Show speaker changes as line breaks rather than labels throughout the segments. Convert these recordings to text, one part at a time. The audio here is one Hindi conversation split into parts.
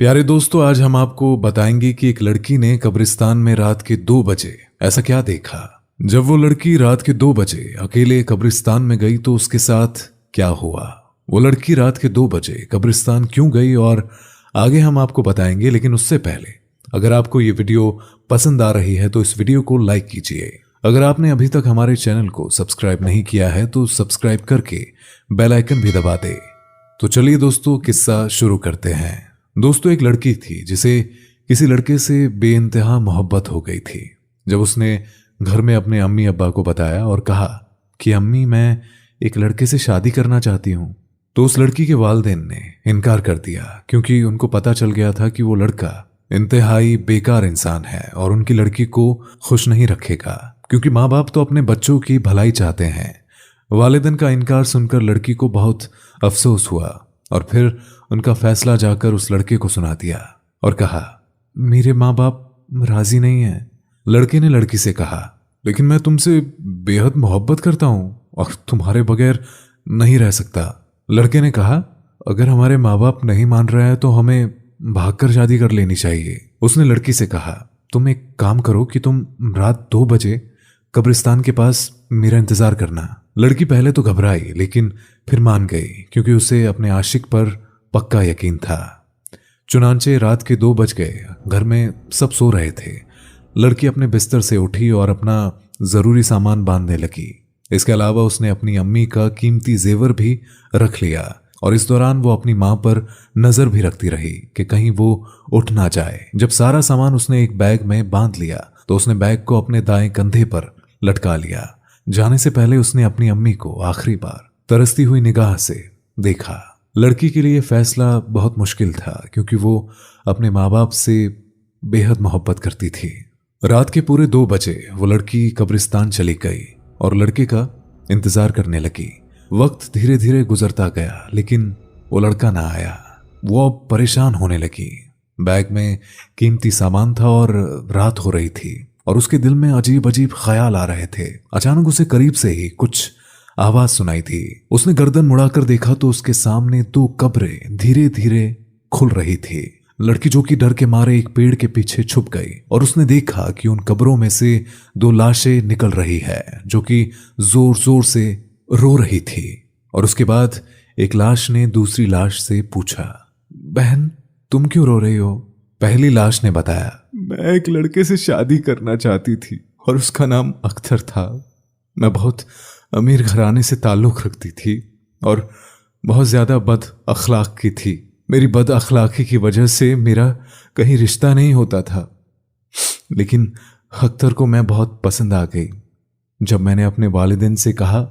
प्यारे दोस्तों, आज हम आपको बताएंगे कि एक लड़की ने कब्रिस्तान में रात के 2 बजे ऐसा क्या देखा। जब वो लड़की रात के 2 बजे अकेले कब्रिस्तान में गई तो उसके साथ क्या हुआ। वो लड़की रात के 2 बजे कब्रिस्तान क्यों गई और आगे हम आपको बताएंगे। लेकिन उससे पहले अगर आपको ये वीडियो पसंद आ रही है तो इस वीडियो को लाइक कीजिए। अगर आपने अभी तक हमारे चैनल को सब्सक्राइब नहीं किया है तो सब्सक्राइब करके बेल आइकन भी दबा दे। तो चलिए दोस्तों, किस्सा शुरू करते हैं। दोस्तों, एक लड़की थी जिसे किसी लड़के से बेइंतहा मोहब्बत हो गई थी। जब उसने घर में अपने अम्मी अब्बा को बताया और कहा कि अम्मी, मैं एक लड़के से शादी करना चाहती हूँ, तो उस लड़की के वालिदैन ने इनकार कर दिया, क्योंकि उनको पता चल गया था कि वो लड़का इंतहाई बेकार इंसान है और उनकी लड़की को खुश नहीं रखेगा, क्योंकि माँ बाप तो अपने बच्चों की भलाई चाहते हैं। वालिदैन का इनकार सुनकर लड़की को बहुत अफसोस हुआ और फिर उनका फैसला जाकर उस लड़के को सुना दिया और कहा, मेरे माँ बाप राजी नहीं हैं। लड़के ने लड़की से कहा, लेकिन मैं तुमसे बेहद मोहब्बत करता हूं और तुम्हारे बगैर नहीं रह सकता। लड़के ने कहा, अगर हमारे माँ बाप नहीं मान रहे हैं तो हमें भागकर शादी कर लेनी चाहिए। उसने लड़की से कहा, तुम एक काम करो कि तुम रात 2 बजे कब्रिस्तान के पास मेरा इंतजार करना। लड़की पहले तो घबराई, लेकिन फिर मान गई, क्योंकि उसे अपने आशिक पर पक्का यकीन था। चुनांचे रात के 2 बज गए। घर में सब सो रहे थे। लड़की अपने बिस्तर से उठी और अपना जरूरी सामान बांधने लगी। इसके अलावा उसने अपनी अम्मी का कीमती जेवर भी रख लिया और इस दौरान वो अपनी मां पर नजर भी रखती रही कि कहीं वो उठ ना जाए। जब सारा सामान उसने एक बैग में बांध लिया तो उसने बैग को अपने दाएं कंधे पर लटका लिया। जाने से पहले उसने अपनी अम्मी को आखिरी बार तरसती हुई निगाह से देखा। लड़की के लिए फैसला बहुत मुश्किल था, क्योंकि वो अपने माँ बाप से बेहद मोहब्बत करती थी। रात के पूरे 2 बजे वो लड़की कब्रिस्तान चली गई और लड़के का इंतजार करने लगी। वक्त धीरे धीरे गुजरता गया, लेकिन वो लड़का ना आया। वो अब परेशान होने लगी। बैग में कीमती सामान था और रात हो रही थी और उसके दिल में अजीब अजीब ख्याल आ रहे थे। अचानक उसे करीब से ही कुछ आवाज सुनाई थी। उसने गर्दन मुड़ाकर देखा तो उसके सामने 2 कब्रें धीरे धीरे खुल रही थी। लड़की, जो कि डर के मारे एक पेड़ के पीछे छुप गई, और उसने देखा कि उन कब्रों में से 2 लाशें निकल रही है, जो कि जोर जोर से रो रही थी। और उसके बाद एक लाश ने दूसरी लाश से पूछा, बहन, तुम क्यों रो रही हो? पहली लाश ने बताया, मैं एक लड़के से शादी करना चाहती थी और उसका नाम अख्तर था। मैं बहुत अमीर घराने से ताल्लुक रखती थी और बहुत ज़्यादा बद अखलाक की थी। मेरी बद अखलाकी की वजह से मेरा कहीं रिश्ता नहीं होता था, लेकिन अख्तर को मैं बहुत पसंद आ गई। जब मैंने अपने वालिदैन से कहा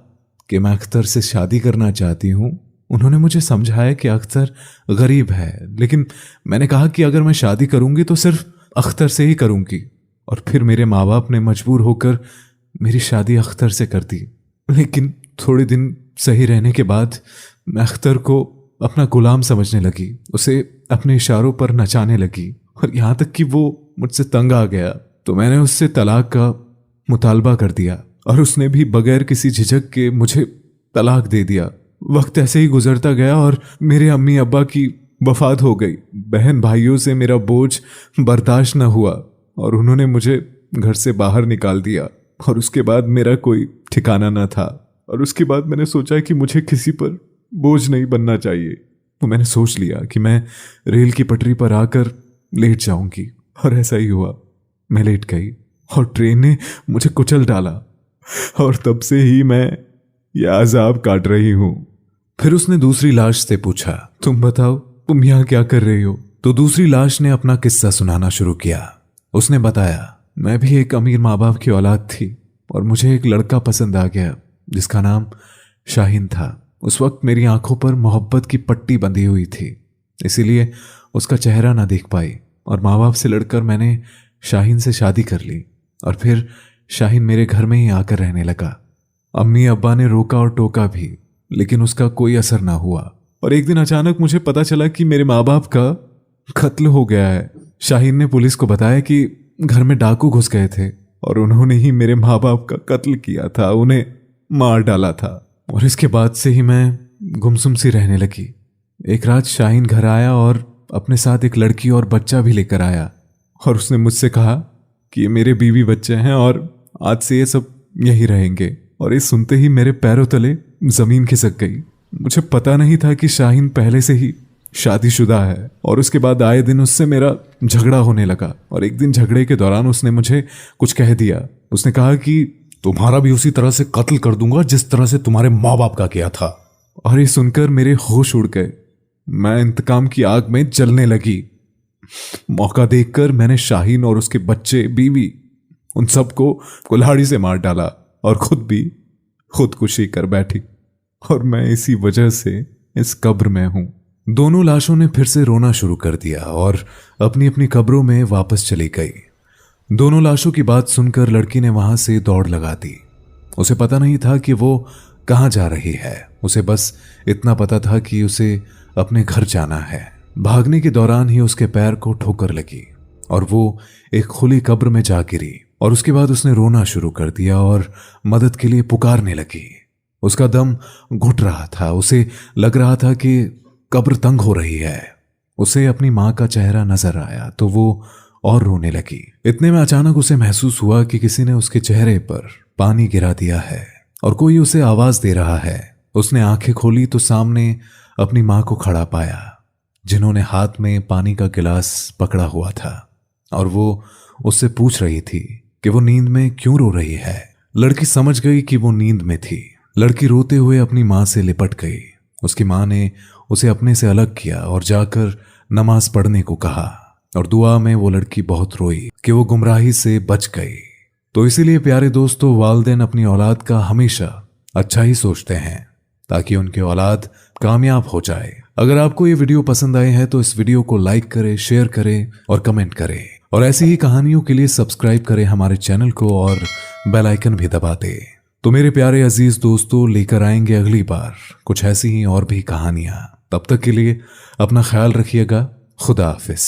कि मैं अख्तर से शादी करना चाहती हूँ, उन्होंने मुझे समझाया कि अख्तर गरीब है, लेकिन मैंने कहा कि अगर मैं शादी करूँगी तो सिर्फ अख्तर से ही करूँगी। और फिर मेरे माँ बाप ने मजबूर होकर मेरी शादी अख्तर से कर दी। लेकिन थोड़े दिन सही रहने के बाद मैं अख्तर को अपना गुलाम समझने लगी, उसे अपने इशारों पर नचाने लगी और यहाँ तक कि वो मुझसे तंग आ गया तो मैंने उससे तलाक का मुतालबा कर दिया और उसने भी बगैर किसी झिझक के मुझे तलाक दे दिया। वक्त ऐसे ही गुजरता गया और मेरे अम्मी अब्बा की वफात हो गई। बहन भाइयों से मेरा बोझ बर्दाश्त न हुआ और उन्होंने मुझे घर से बाहर निकाल दिया और उसके बाद मेरा कोई ठिकाना न था। और उसके बाद मैंने सोचा कि मुझे किसी पर बोझ नहीं बनना चाहिए, तो मैंने सोच लिया कि मैं रेल की पटरी पर आकर लेट जाऊंगी और ऐसा ही हुआ। मैं लेट गई और ट्रेन ने मुझे कुचल डाला और तब से ही मैं यह अजाब काट रही हूँ। फिर उसने दूसरी लाश से पूछा, तुम बताओ, तुम यहाँ क्या कर रही हो? तो दूसरी लाश ने अपना किस्सा सुनाना शुरू किया। उसने बताया, मैं भी एक अमीर माँ बाप की औलाद थी और मुझे एक लड़का पसंद आ गया जिसका नाम शाहीन था। उस वक्त मेरी आंखों पर मोहब्बत की पट्टी बंधी हुई थी, इसीलिए उसका चेहरा ना देख पाई और माँ बाप से लड़कर मैंने शाहीन से शादी कर ली और फिर शाहीन मेरे घर में ही आकर रहने लगा। अम्मी अब्बा ने रोका और टोका भी, लेकिन उसका कोई असर ना हुआ और एक दिन अचानक मुझे पता चला कि मेरे माँ बाप का कत्ल हो गया है। शाहीन ने पुलिस को बताया कि घर में डाकू घुस गए थे और उन्होंने ही मेरे माँ बाप का कत्ल किया था, उन्हें मार डाला था। और इसके बाद से ही मैं गुमसुम सी रहने लगी। एक रात शाहीन घर आया और अपने साथ एक लड़की और बच्चा भी लेकर आया और उसने मुझसे कहा कि ये मेरे बीवी बच्चे हैं और आज से ये सब यहीं रहेंगे। और ये सुनते ही मेरे पैरों तले जमीन खिसक गई। मुझे पता नहीं था कि शाहीन पहले से ही शादीशुदा है और उसके बाद आए दिन उससे मेरा झगड़ा होने लगा। और एक दिन झगड़े के दौरान उसने मुझे कुछ कह दिया। उसने कहा कि तुम्हारा भी उसी तरह से कत्ल कर दूंगा जिस तरह से तुम्हारे माँ बाप का किया था। और ये सुनकर मेरे होश उड़ गए। मैं इंतकाम की आग में जलने लगी। मौका देखकर मैंने शाहीन और उसके बच्चे, बीवी, उन सबको कुल्हाड़ी से मार डाला और खुद भी खुदकुशी कर बैठी। और मैं इसी वजह से इस कब्र में हूं। दोनों लाशों ने फिर से रोना शुरू कर दिया और अपनी अपनी कब्रों में वापस चली गई। दोनों लाशों की बात सुनकर लड़की ने वहां से दौड़ लगा दी। उसे पता नहीं था कि वो कहां जा रही है। उसे बस इतना पता था कि उसे अपने घर जाना है। भागने के दौरान ही उसके पैर को ठोकर लगी और वो एक खुली कब्र में जा गिरी। और उसके बाद उसने रोना शुरू कर दिया और मदद के लिए पुकारने लगी। उसका दम घुट रहा था। उसे लग रहा था कि कब्र तंग हो रही है। उसे अपनी मां का चेहरा नजर आया तो वो और रोने लगी। इतने में अचानक उसे महसूस हुआ कि किसी ने उसके चेहरे पर पानी गिरा दिया है और कोई उसे आवाज दे रहा है। उसने आंखें खोली तो सामने अपनी मां को खड़ा पाया, जिन्होंने हाथ में पानी का गिलास पकड़ा हुआ था और वो उससे पूछ रही थी कि वो नींद में क्यों रो रही है। लड़की समझ गई कि वो नींद में थी। लड़की रोते हुए अपनी मां से लिपट गई। उसकी मां ने उसे अपने से अलग किया और जाकर नमाज पढ़ने को कहा। और दुआ में वो लड़की बहुत रोई कि वो गुमराही से बच गई। तो इसीलिए प्यारे दोस्तों, वालिदैन अपनी औलाद का हमेशा अच्छा ही सोचते हैं ताकि उनकी औलाद कामयाब हो जाए। अगर आपको ये वीडियो पसंद आए हैं तो इस वीडियो को लाइक करें, शेयर करें और कमेंट करें। और ऐसी ही कहानियों के लिए सब्सक्राइब करें हमारे चैनल को और बेल आइकन भी दबा दें। तो मेरे प्यारे अजीज दोस्तों, लेकर आएंगे अगली बार कुछ ऐसी ही और भी कहानियां। तब तक के लिए अपना ख्याल रखिएगा। खुदा हाफिज।